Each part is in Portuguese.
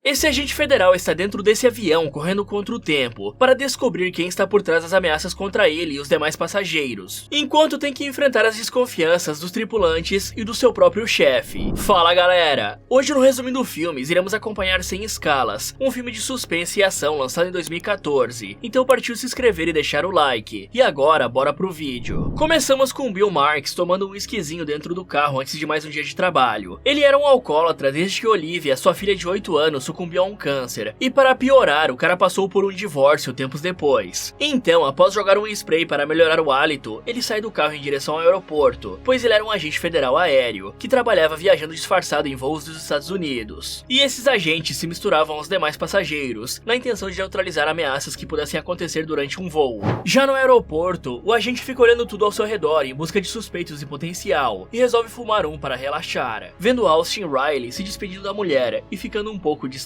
Esse agente federal está dentro desse avião correndo contra o tempo para descobrir quem está por trás das ameaças contra ele e os demais passageiros, enquanto tem que enfrentar as desconfianças dos tripulantes e do seu próprio chefe. Fala galera! Hoje no Resumindo Filmes iremos acompanhar Sem Escalas, um filme de suspense e ação lançado em 2014, então partiu se inscrever e deixar o like. E agora bora pro vídeo. Começamos com Bill Marks tomando um esquisinho dentro do carro antes de mais um dia de trabalho. Ele era um alcoólatra desde que Olivia, sua filha de 8 anos, sucumbiu a um câncer, e para piorar, o cara passou por um divórcio tempos depois. Então, após jogar um spray para melhorar o hálito, ele sai do carro em direção ao aeroporto, pois ele era um agente federal aéreo, que trabalhava viajando disfarçado em voos dos Estados Unidos. E esses agentes se misturavam aos demais passageiros, na intenção de neutralizar ameaças que pudessem acontecer durante um voo. Já no aeroporto, o agente fica olhando tudo ao seu redor em busca de suspeitos em potencial, e resolve fumar um para relaxar, vendo Austin Riley se despedindo da mulher e ficando um pouco distraído.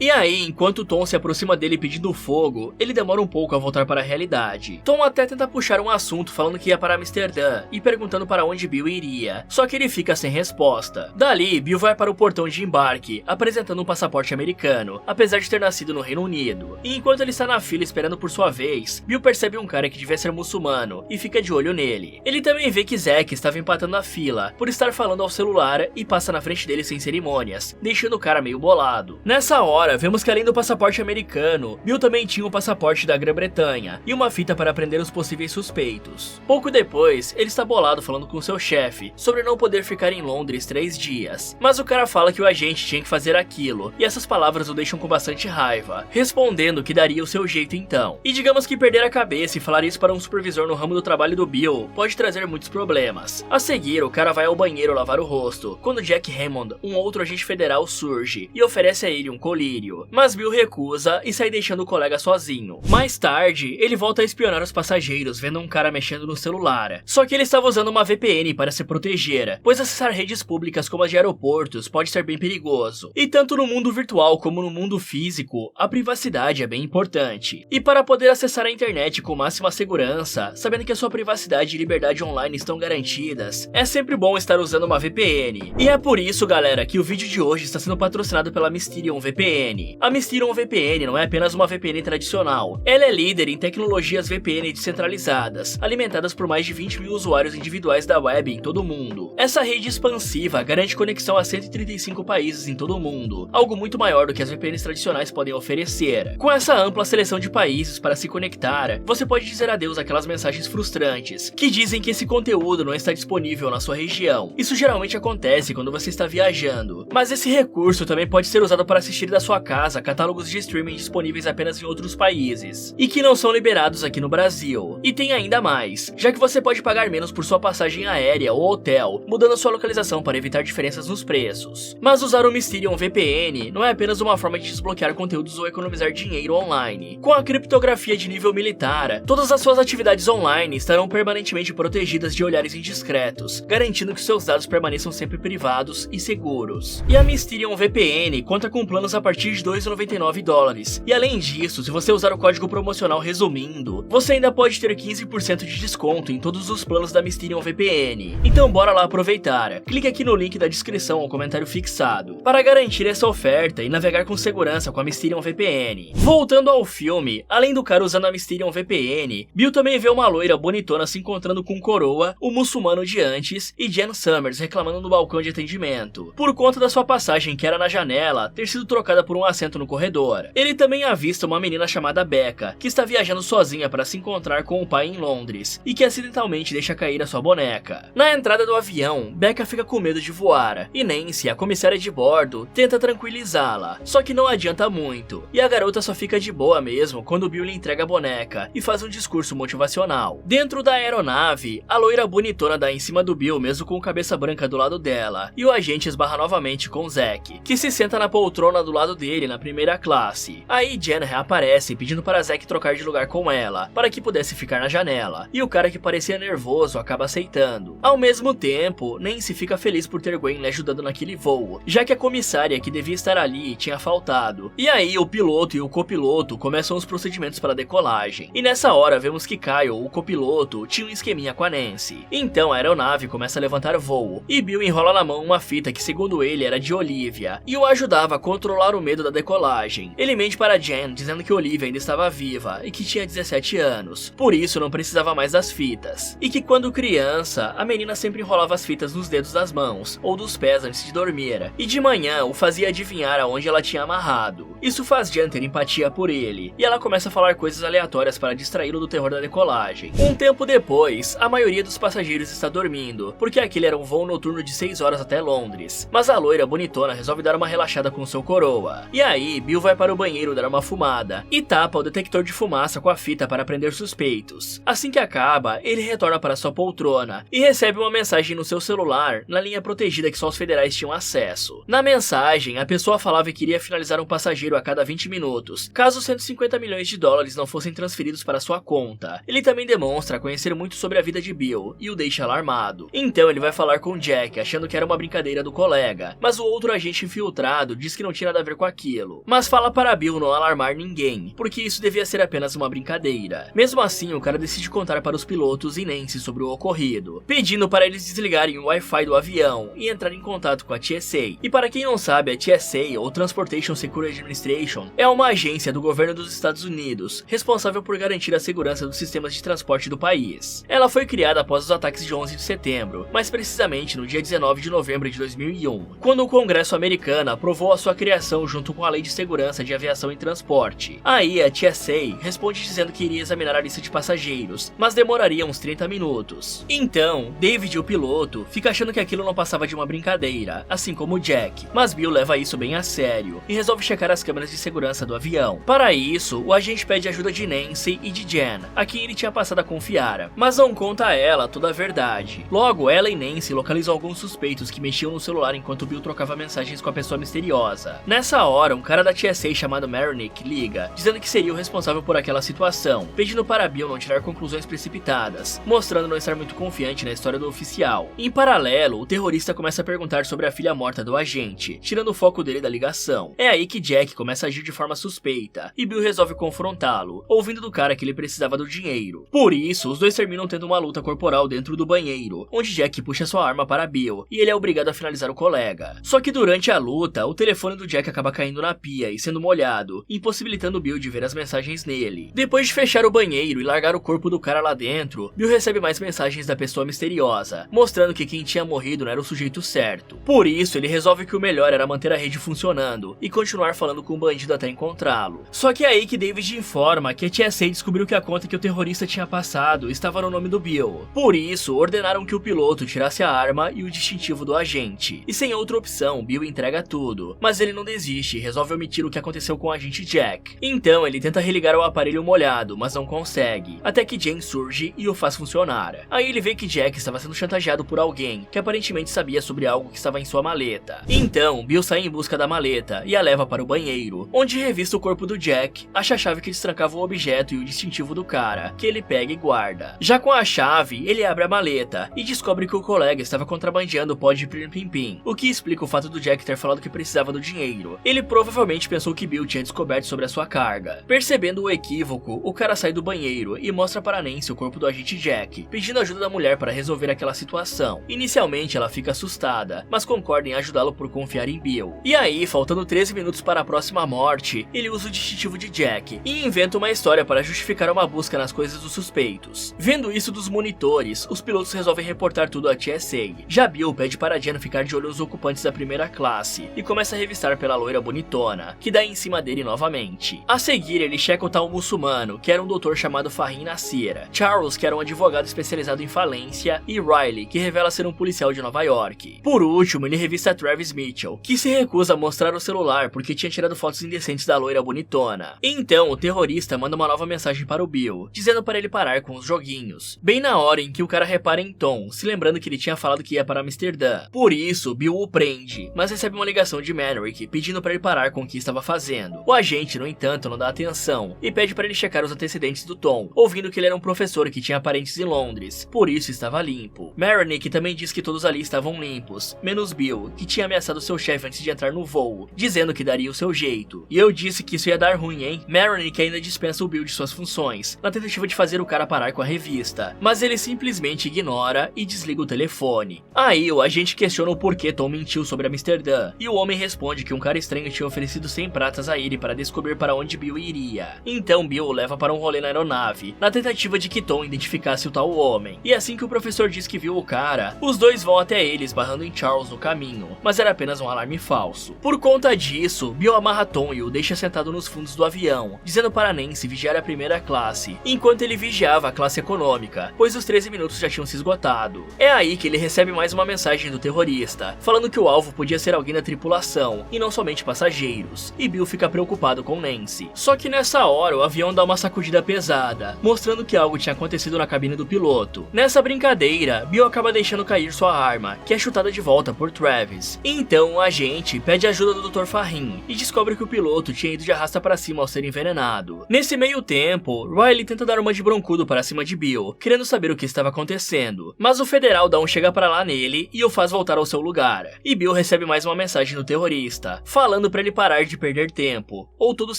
E aí, enquanto Tom se aproxima dele pedindo fogo, ele demora um pouco a voltar para a realidade. Tom até tenta puxar um assunto falando que ia para Amsterdã e perguntando para onde Bill iria, só que ele fica sem resposta. Dali, Bill vai para o portão de embarque, apresentando um passaporte americano, apesar de ter nascido no Reino Unido. E enquanto ele está na fila esperando por sua vez, Bill percebe um cara que devia ser muçulmano e fica de olho nele. Ele também vê que Zack estava empatando a fila por estar falando ao celular e passa na frente dele sem cerimônias, deixando o cara meio bolado. Nessa hora, vemos que além do passaporte americano, Bill também tinha o passaporte da Grã-Bretanha e uma fita para prender os possíveis suspeitos. Pouco depois, ele está bolado falando com seu chefe sobre não poder ficar em Londres 3 dias, mas o cara fala que o agente tinha que fazer aquilo, e essas palavras o deixam com bastante raiva, respondendo que daria o seu jeito então. E digamos que perder a cabeça e falar isso para um supervisor no ramo do trabalho do Bill pode trazer muitos problemas. A seguir, o cara vai ao banheiro lavar o rosto, quando Jack Hammond, um outro agente federal, surge e oferece a ele um colírio, mas Bill recusa e sai deixando o colega sozinho. Mais tarde, ele volta a espionar os passageiros vendo um cara mexendo no celular, só que ele estava usando uma VPN para se proteger, pois acessar redes públicas como as de aeroportos pode ser bem perigoso, e tanto no mundo virtual como no mundo físico, a privacidade é bem importante. E para poder acessar a internet com máxima segurança, sabendo que a sua privacidade e liberdade online estão garantidas, é sempre bom estar usando uma VPN. E é por isso, galera, que o vídeo de hoje está sendo patrocinado pela Mysterion VPN. A Mysterion VPN não é apenas uma VPN tradicional, ela é líder em tecnologias VPN descentralizadas, alimentadas por mais de 20 mil usuários individuais da web em todo o mundo. Essa rede expansiva garante conexão a 135 países em todo o mundo, algo muito maior do que as VPNs tradicionais podem oferecer. Com essa ampla seleção de países para se conectar, você pode dizer adeus àquelas mensagens frustrantes, que dizem que esse conteúdo não está disponível na sua região. Isso geralmente acontece quando você está viajando, mas esse recurso também pode ser usado para assistir da sua casa catálogos de streaming disponíveis apenas em outros países, e que não são liberados aqui no Brasil. E tem ainda mais, já que você pode pagar menos por sua passagem aérea ou hotel, mudando sua localização para evitar diferenças nos preços. Mas usar o Mysterion VPN não é apenas uma forma de desbloquear conteúdos ou economizar dinheiro online. Com a criptografia de nível militar, todas as suas atividades online estarão permanentemente protegidas de olhares indiscretos, garantindo que seus dados permaneçam sempre privados e seguros. E a Mysterion VPN conta com planos a partir de $2,99, e além disso, se você usar o código promocional Resumindo, você ainda pode ter 15% de desconto em todos os planos da Mysterion VPN. Então bora lá aproveitar. Clique aqui no link da descrição ou comentário fixado para garantir essa oferta e navegar com segurança com a Mysterion VPN. Voltando ao filme, além do cara usando a Mysterion VPN, Bill também vê uma loira bonitona se encontrando com Coroa, o muçulmano de antes, e Jen Summers reclamando no balcão de atendimento, por conta da sua passagem que era na janela ter sido trocada por um assento no corredor. Ele também avista uma menina chamada Becca, que está viajando sozinha para se encontrar com o pai em Londres, e que acidentalmente deixa cair a sua boneca. Na entrada do avião, Becca fica com medo de voar, e Nancy, a comissária de bordo, tenta tranquilizá-la, só que não adianta muito, e a garota só fica de boa mesmo quando Bill lhe entrega a boneca e faz um discurso motivacional. Dentro da aeronave, a loira bonitona dá em cima do Bill mesmo com cabeça branca do lado dela, e o agente esbarra novamente com Zack, que se senta na poltrona do lado dele na primeira classe. Aí Jen reaparece pedindo para Zack trocar de lugar com ela, para que pudesse ficar na janela, e o cara que parecia nervoso acaba aceitando. Ao mesmo tempo, Nancy fica feliz por ter Gwen lhe ajudando naquele voo, já que a comissária que devia estar ali tinha faltado. E aí o piloto e o copiloto começam os procedimentos para a decolagem, e nessa hora vemos que Kyle, o copiloto, tinha um esqueminha com a Nancy. Então a aeronave começa a levantar voo, e Bill enrola na mão uma fita que segundo ele era de Olivia, e o ajudava a controlar o medo da decolagem. Ele mente para Jen, dizendo que Olivia ainda estava viva e que tinha 17 anos, por isso não precisava mais das fitas. E que quando criança, a menina sempre enrolava as fitas nos dedos das mãos ou dos pés antes de dormir, e de manhã o fazia adivinhar aonde ela tinha amarrado. Isso faz Jen ter empatia por ele, e ela começa a falar coisas aleatórias para distraí-lo do terror da decolagem. Um tempo depois, a maioria dos passageiros está dormindo, porque aquele era um voo noturno de 6 horas até Londres, mas a loira bonitona resolve dar uma relaxada com seu coroa. E aí, Bill vai para o banheiro dar uma fumada, e tapa o detector de fumaça com a fita para prender suspeitos. Assim que acaba, ele retorna para sua poltrona, e recebe uma mensagem no seu celular, na linha protegida que só os federais tinham acesso. Na mensagem, a pessoa falava que iria finalizar um passageiro a cada 20 minutos, caso 150 milhões de dólares não fossem transferidos para sua conta. Ele também demonstra conhecer muito sobre a vida de Bill, e o deixa alarmado. Então ele vai falar com Jack, achando que era uma brincadeira do colega, mas o outro agente infiltrado diz que não tinha nada a ver com aquilo, mas fala para Bill não alarmar ninguém, porque isso devia ser apenas uma brincadeira. Mesmo assim, o cara decide contar para os pilotos e Nancy sobre o ocorrido, pedindo para eles desligarem o Wi-Fi do avião e entrar em contato com a TSA. E para quem não sabe, a TSA, ou Transportation Security Administration, é uma agência do governo dos Estados Unidos, responsável por garantir a segurança dos sistemas de transporte do país. Ela foi criada após os ataques de 11 de setembro, mais precisamente no dia 19 de novembro de 2001, quando o Congresso americano aprovou a sua criação junto com a Lei de Segurança de Aviação e Transporte. Aí a TSA responde dizendo que iria examinar a lista de passageiros, mas demoraria uns 30 minutos. Então, David, o piloto, fica achando que aquilo não passava de uma brincadeira, assim como Jack, mas Bill leva isso bem a sério e resolve checar as câmeras de segurança do avião. Para isso, o agente pede ajuda de Nancy e de Jen, a quem ele tinha passado a confiar, mas não conta a ela toda a verdade. Logo, ela e Nancy localizam alguns suspeitos que mexiam no celular enquanto Bill trocava mensagens com a pessoa misteriosa. Nessa hora, um cara da TSA chamado Maronick liga, dizendo que seria o responsável por aquela situação, pedindo para Bill não tirar conclusões precipitadas, mostrando não estar muito confiante na história do oficial. Em paralelo, o terrorista começa a perguntar sobre a filha morta do agente, tirando o foco dele da ligação. É aí que Jack começa a agir de forma suspeita, e Bill resolve confrontá-lo, ouvindo do cara que ele precisava do dinheiro. Por isso, os dois terminam tendo uma luta corporal dentro do banheiro, onde Jack puxa sua arma para Bill, e ele é obrigado a finalizar o colega. Só que durante a luta, o telefone do Jack acaba caindo na pia e sendo molhado, impossibilitando Bill de ver as mensagens nele. Depois de fechar o banheiro e largar o corpo do cara lá dentro, Bill recebe mais mensagens da pessoa misteriosa, mostrando que quem tinha morrido não era o sujeito certo. Por isso, ele resolve que o melhor era manter a rede funcionando e continuar falando com o bandido até encontrá-lo. Só que é aí que David informa que a TSA descobriu que a conta que o terrorista tinha passado estava no nome do Bill. Por isso, ordenaram que o piloto tirasse a arma e o distintivo do agente. E sem outra opção, Bill entrega tudo, mas ele não desiste e resolve omitir o que aconteceu com o agente Jack. Então ele tenta religar o aparelho molhado, mas não consegue, até que Jane surge e o faz funcionar. Aí ele vê que Jack estava sendo chantageado por alguém que aparentemente sabia sobre algo que estava em sua maleta. Então Bill sai em busca da maleta e a leva para o banheiro, onde revista o corpo do Jack, acha a chave que destrancava o objeto e o distintivo do cara, que ele pega e guarda. Já com a chave, ele abre a maleta e descobre que o colega estava contrabandeando o pó de Pim-Pim-Pim, o que explica o fato do Jack ter falado que precisava do dinheiro. Ele provavelmente pensou que Bill tinha descoberto sobre a sua carga. Percebendo o equívoco, o cara sai do banheiro e mostra para Nancy o corpo do agente Jack, pedindo ajuda da mulher para resolver aquela situação. Inicialmente ela fica assustada, mas concorda em ajudá-lo por confiar em Bill. E aí, faltando 13 minutos para a próxima morte, ele usa o distintivo de Jack e inventa uma história para justificar uma busca nas coisas dos suspeitos. Vendo isso dos monitores, os pilotos resolvem reportar tudo à TSA. Já Bill pede para Jen ficar de olho nos ocupantes da primeira classe e começa a revistar pela loira bonitona, que dá em cima dele novamente. A seguir, ele checa o tal muçulmano, que era um doutor chamado Fahim Nasir, Charles, que era um advogado especializado em falência, e Riley, que revela ser um policial de Nova York. Por último, ele revista Travis Mitchell, que se recusa a mostrar o celular porque tinha tirado fotos indecentes da loira bonitona. Então, o terrorista manda uma nova mensagem para o Bill, dizendo para ele parar com os joguinhos, bem na hora em que o cara repara em Tom, se lembrando que ele tinha falado que ia para Amsterdã. Por isso, Bill o prende, mas recebe uma ligação de Maverick pedindo para ele parar com o que estava fazendo. O agente, no entanto, não dá atenção e pede para ele checar os antecedentes do Tom, ouvindo que ele era um professor que tinha parentes em Londres, por isso estava limpo. Maronick também diz que todos ali estavam limpos, menos Bill, que tinha ameaçado seu chefe antes de entrar no voo, dizendo que daria o seu jeito. E eu disse que isso ia dar ruim, hein? Maronick ainda dispensa o Bill de suas funções, na tentativa de fazer o cara parar com a revista, mas ele simplesmente ignora e desliga o telefone. Aí o agente questiona o porquê Tom mentiu sobre Amsterdã, e o homem responde responde que um cara estranho tinha oferecido 100 pratas a ele para descobrir para onde Bill iria. Então Bill o leva para um rolê na aeronave, na tentativa de que Tom identificasse o tal homem. E assim que o professor diz que viu o cara, os dois vão até ele esbarrando em Charles no caminho, mas era apenas um alarme falso. Por conta disso, Bill amarra Tom e o deixa sentado nos fundos do avião, dizendo para Nancy vigiar a primeira classe, enquanto ele vigiava a classe econômica, pois os 13 minutos já tinham se esgotado. É aí que ele recebe mais uma mensagem do terrorista, falando que o alvo podia ser alguém da tripulação, e não somente passageiros, e Bill fica preocupado com Nancy. Só que nessa hora o avião dá uma sacudida pesada, mostrando que algo tinha acontecido na cabine do piloto. Nessa brincadeira, Bill acaba deixando cair sua arma, que é chutada de volta por Travis. Então o agente pede ajuda do Dr. Fahim, e descobre que o piloto tinha ido de arrasta para cima ao ser envenenado. Nesse meio tempo, Riley tenta dar uma de broncudo para cima de Bill, querendo saber o que estava acontecendo, mas o federal dá um chega para lá nele e o faz voltar ao seu lugar. E Bill recebe mais uma mensagem do terrorista, falando para ele parar de perder tempo, ou todos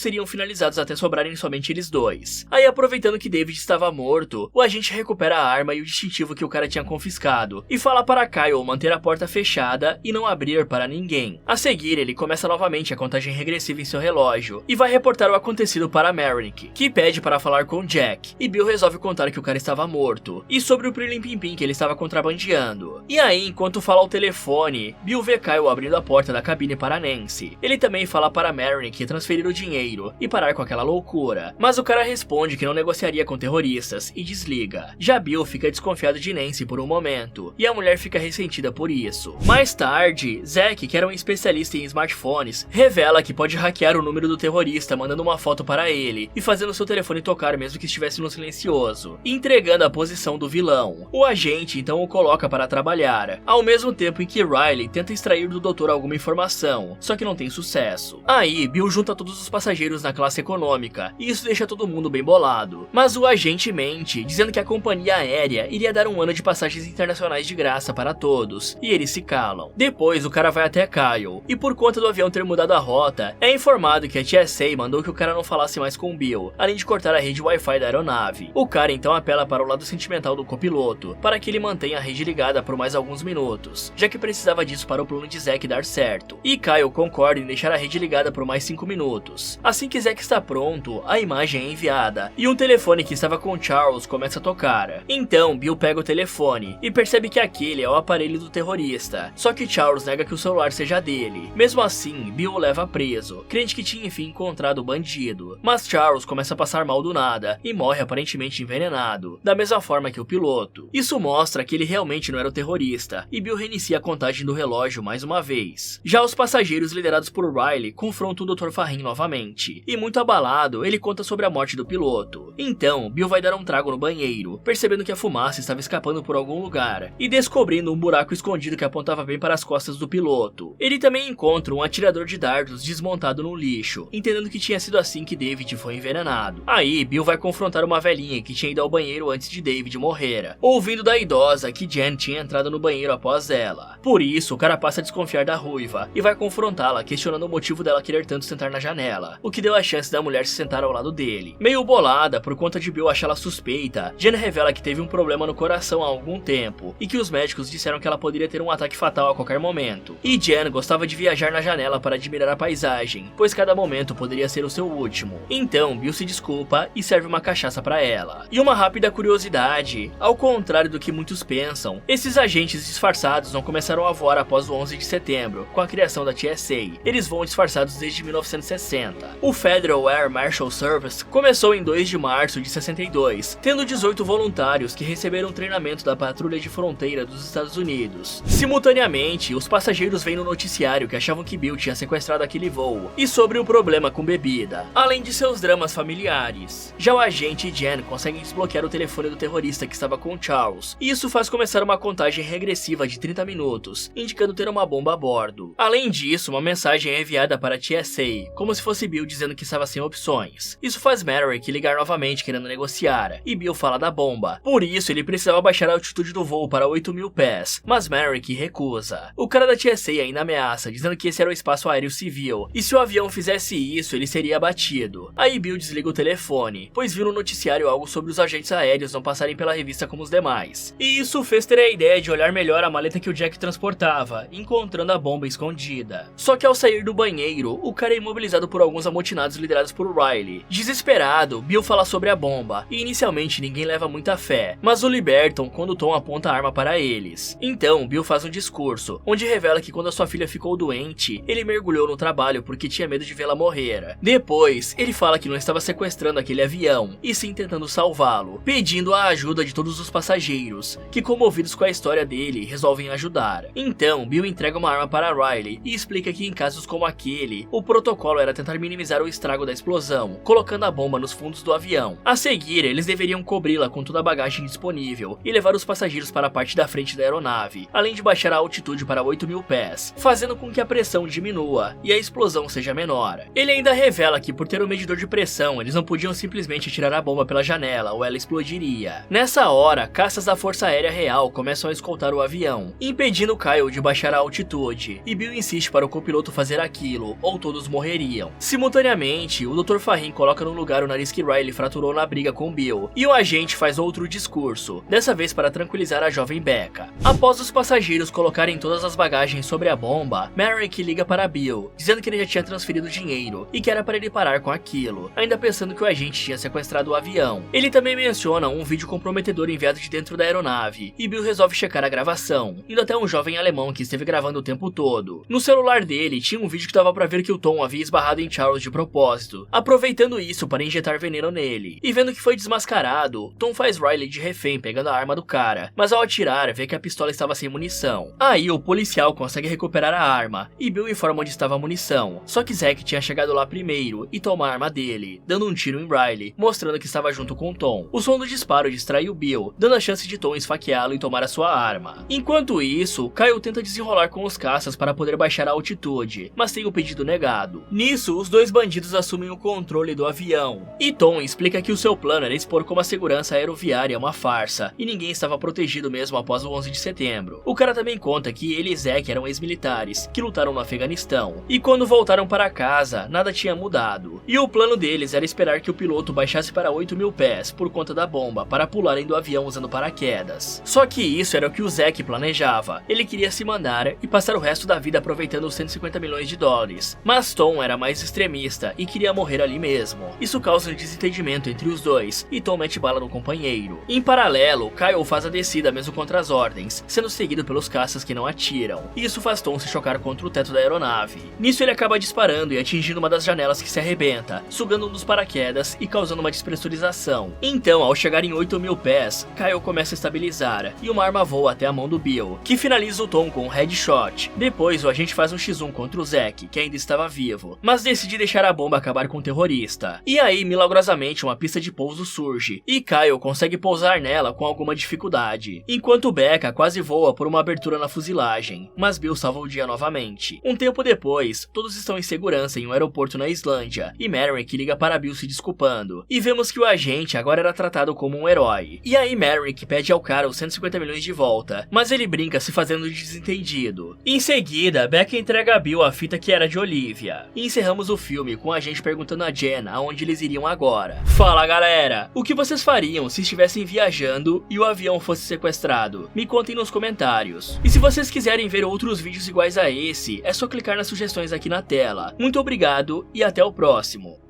seriam finalizados até sobrarem somente eles dois. Aí, aproveitando que David estava morto, o agente recupera a arma e o distintivo que o cara tinha confiscado, e fala para Kyle manter a porta fechada e não abrir para ninguém. A seguir, ele começa novamente a contagem regressiva em seu relógio, e vai reportar o acontecido para Merrick, que pede para falar com Jack, e Bill resolve contar que o cara estava morto, e sobre o Pirlim Pim Pim que ele estava contrabandeando. E aí, enquanto fala ao telefone, Bill vê Kyle abrindo a porta da cabine para Nancy. Ele também fala para Merrick transferir o dinheiro e parar com aquela loucura, mas o cara responde que não negociaria com terroristas e desliga. Já Bill fica desconfiado de Nancy por um momento, e a mulher fica ressentida por isso. Mais tarde, Zack, que era um especialista em smartphones, revela que pode hackear o número do terrorista mandando uma foto para ele e fazendo seu telefone tocar mesmo que estivesse no silencioso, entregando a posição do vilão. O agente então o coloca para trabalhar, ao mesmo tempo em que Riley tenta extrair do doutor alguma informação, só que não tem sucesso. Aí, Bill junta todos os passageiros na classe econômica, e isso deixa todo mundo bem bolado. Mas o agente mente, dizendo que a companhia aérea iria dar um ano de passagens internacionais de graça para todos, e eles se calam. Depois, o cara vai até Kyle, e por conta do avião ter mudado a rota, é informado que a TSA mandou que o cara não falasse mais com Bill, além de cortar a rede Wi-Fi da aeronave. O cara então apela para o lado sentimental do copiloto, para que ele mantenha a rede ligada por mais alguns minutos, já que precisava disso para o plano de Zack dar certo. E Kyle concorda em deixar a rede ligada por mais 5 minutos. Assim que Zack está pronto, a imagem é enviada, e um telefone que estava com Charles começa a tocar. Então Bill pega o telefone, e percebe que aquele é o aparelho do terrorista, só que Charles nega que o celular seja dele. Mesmo assim, Bill o leva preso, crente que tinha enfim encontrado o bandido. Mas Charles começa a passar mal do nada, e morre aparentemente envenenado, da mesma forma que o piloto. Isso mostra que ele realmente não era o terrorista, e Bill reinicia a contagem do relógio mais uma vez. Já os passageiros liderados por Riley confrontam o Dr. Fahim novamente, e muito abalado, ele conta sobre a morte do piloto. Então, Bill vai dar um trago no banheiro, percebendo que a fumaça estava escapando por algum lugar, e descobrindo um buraco escondido que apontava bem para as costas do piloto. Ele também encontra um atirador de dardos desmontado no lixo, entendendo que tinha sido assim que David foi envenenado. Aí, Bill vai confrontar uma velhinha que tinha ido ao banheiro antes de David morrer, ouvindo da idosa que Jen tinha entrado no banheiro após ela. Por isso, o cara passa a desconfiar da ruiva, e vai confrontá-la, questionando o motivo dela querer tanto sentar na janela, o que deu a chance da mulher se sentar ao lado dele. Meio bolada, por conta de Bill achá-la suspeita, Jen revela que teve um problema no coração há algum tempo, e que os médicos disseram que ela poderia ter um ataque fatal a qualquer momento. E Jen gostava de viajar na janela para admirar a paisagem, pois cada momento poderia ser o seu último. Então, Bill se desculpa e serve uma cachaça para ela. E uma rápida curiosidade, ao contrário do que muitos pensam, esses agentes disfarçados não começaram a voar após o 11 de setembro, com a criação da TSA. Eles voam disfarçados desde 1960. O Federal Air Marshal Service começou em 2 de março de 62, tendo 18 voluntários que receberam treinamento da Patrulha de Fronteira dos Estados Unidos. Simultaneamente, os passageiros veem no noticiário que achavam que Bill tinha sequestrado aquele voo, e sobre o problema com bebida, além de seus dramas familiares. Já o agente e Jen conseguem desbloquear o telefone do terrorista que estava com Charles, e isso faz começar uma contagem regressiva de 30 minutos, indicando ter uma bomba a bordo. Além disso, uma mensagem é enviada para a TSA, como se fosse Bill dizendo que estava sem opções. Isso faz Merrick ligar novamente querendo negociar, e Bill fala da bomba. Por isso, ele precisava baixar a altitude do voo para 8.000 pés, mas Merrick recusa. O cara da TSA ainda ameaça, dizendo que esse era o espaço aéreo civil, e se o avião fizesse isso, ele seria abatido. Aí Bill desliga o telefone, pois viu no noticiário algo sobre os agentes aéreos não passarem pela revista como os demais. E isso fez ter a ideia de olhar melhor a maleta que o Jack transportava, encontrando a bomba escondida. bomba. Só que ao sair do banheiro, o cara é imobilizado por alguns amotinados liderados por Riley. Desesperado, Bill fala sobre a bomba, e inicialmente ninguém leva muita fé, mas o libertam quando Tom aponta a arma para eles. Então, Bill faz um discurso, onde revela que quando a sua filha ficou doente, ele mergulhou no trabalho porque tinha medo de vê-la morrer. Depois, ele fala que não estava sequestrando aquele avião, e sim tentando salvá-lo, pedindo a ajuda de todos os passageiros, que comovidos com a história dele, resolvem ajudar. Então, Bill entrega uma arma para Riley e explica que em casos como aquele, o protocolo era tentar minimizar o estrago da explosão, colocando a bomba nos fundos do avião. A seguir, eles deveriam cobri-la com toda a bagagem disponível e levar os passageiros para a parte da frente da aeronave, além de baixar a altitude para 8.000 pés, fazendo com que a pressão diminua e a explosão seja menor. Ele ainda revela que por ter um medidor de pressão, eles não podiam simplesmente tirar a bomba pela janela ou ela explodiria. Nessa hora, caças da Força Aérea Real começam a escoltar o avião, impedindo Kyle de baixar a altitude, e Bill insiste para o copiloto fazer aquilo, ou todos morreriam. Simultaneamente, o Dr. Fahim coloca no lugar o nariz que Riley fraturou na briga com Bill, e o agente faz outro discurso, dessa vez para tranquilizar a jovem Becca. Após os passageiros colocarem todas as bagagens sobre a bomba, Merrick liga para Bill, dizendo que ele já tinha transferido dinheiro, e que era para ele parar com aquilo, ainda pensando que o agente tinha sequestrado o avião. Ele também menciona um vídeo comprometedor enviado de dentro da aeronave, e Bill resolve checar a gravação, indo até um jovem alemão que esteve gravando o tempo todo. No celular dele tinha um vídeo que dava para ver que o Tom havia esbarrado em Charles de propósito, aproveitando isso para injetar veneno nele. E vendo que foi desmascarado, Tom faz Riley de refém pegando a arma do cara, mas ao atirar vê que a pistola estava sem munição. Aí o policial consegue recuperar a arma, e Bill informa onde estava a munição, só que Zack tinha chegado lá primeiro e toma a arma dele, dando um tiro em Riley, mostrando que estava junto com Tom. O som do disparo distrai o Bill, dando a chance de Tom esfaqueá-lo e tomar a sua arma. Enquanto isso, Kyle tenta desenrolar com os caças para poder baixar a altitude, mas tem o pedido negado. Nisso, os dois bandidos assumem o controle do avião, e Tom explica que o seu plano era expor como a segurança aeroviária é uma farsa, e ninguém estava protegido mesmo após o 11 de setembro. O cara também conta que ele e Zack eram ex-militares, que lutaram no Afeganistão, e quando voltaram para casa, nada tinha mudado. E o plano deles era esperar que o piloto baixasse para 8.000 pés, por conta da bomba, para pularem do avião usando paraquedas. Só que isso era o que o Zack planejava. Ele queria se mandar e passar o resto da vida aproveitando os 150 milhões de dólares. Mas Tom era mais extremista e queria morrer ali mesmo. Isso causa um desentendimento entre os dois, e Tom mete bala no companheiro. Em paralelo, Kyle faz a descida mesmo contra as ordens, sendo seguido pelos caças que não atiram. E isso faz Tom se chocar contra o teto da aeronave. Nisso ele acaba disparando e atingindo uma das janelas que se arrebenta, sugando um dos paraquedas e causando uma despressurização. Então, ao chegar em 8.000 pés, Kyle começa a estabilizar, e uma arma voa até a mão do Bill, que finaliza o Tom com um headshot. Depois, o agente faz um x1 contra o Zack, que ainda estava vivo, mas decide deixar a bomba acabar com o terrorista. E aí, milagrosamente, uma pista de pouso surge, e Kyle consegue pousar nela com alguma dificuldade, enquanto Becca quase voa por uma abertura na fuselagem, mas Bill salva o dia novamente. Um tempo depois, todos estão em segurança em um aeroporto na Islândia, e Merrick liga para Bill se desculpando, e vemos que o agente agora era tratado como um herói. E aí Merrick pede ao cara os 150 milhões de volta, mas ele brinca se fazendo de desentendido. Em seguida, Becca entrega a Bill a fita que era de Olivia, e encerramos o filme com a gente perguntando a Jen aonde eles iriam agora. Fala galera, o que vocês fariam se estivessem viajando e o avião fosse sequestrado? Me contem nos comentários. E se vocês quiserem ver outros vídeos iguais a esse, é só clicar nas sugestões aqui na tela. Muito obrigado e até o próximo.